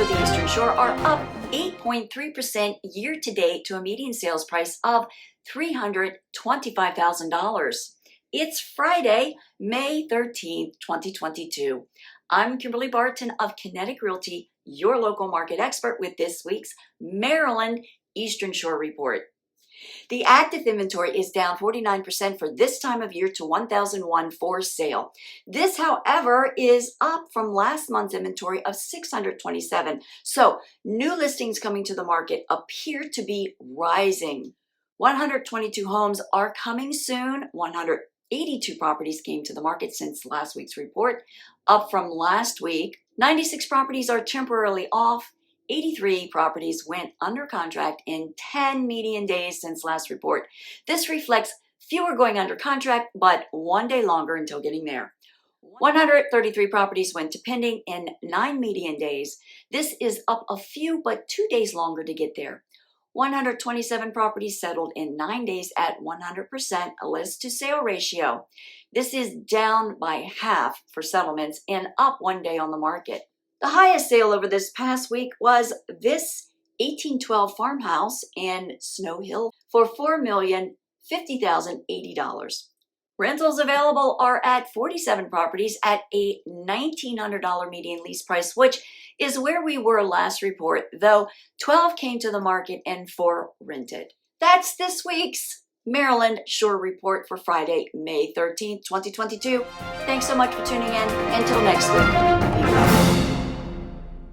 of the Eastern Shore are up 8.3% year-to-date to a median sales price of $325,000. It's Friday, May 13th, 2022. I'm Kimberly Barton of Kinetic Realty, your local market expert with this week's Maryland Eastern Shore Report. The active inventory is down 49% for this time of year to 1,001 for sale. This, however, is up from last month's inventory of 627. So new listings coming to the market appear to be rising. 122 homes are coming soon. 182 properties came to the market since last week's report, up from last week. 96 properties are temporarily off. 83 properties went under contract in 10 median days since last report. This reflects fewer going under contract, but one day longer until getting there. 133 properties went to pending in 9 median days. This is up a few, but 2 days longer to get there. 127 properties settled in 9 days at 100% list to sale ratio. This is down by half for settlements and up 1 day on the market. The highest sale over this past week was this 1812 farmhouse in Snow Hill for $4,050,080. Rentals available are at 47 properties at a $1,900 median lease price, which is where we were last report, though 12 came to the market and 4 rented. That's this week's Maryland Shore Report for Friday, May 13th, 2022. Thanks so much for tuning in. Until next week.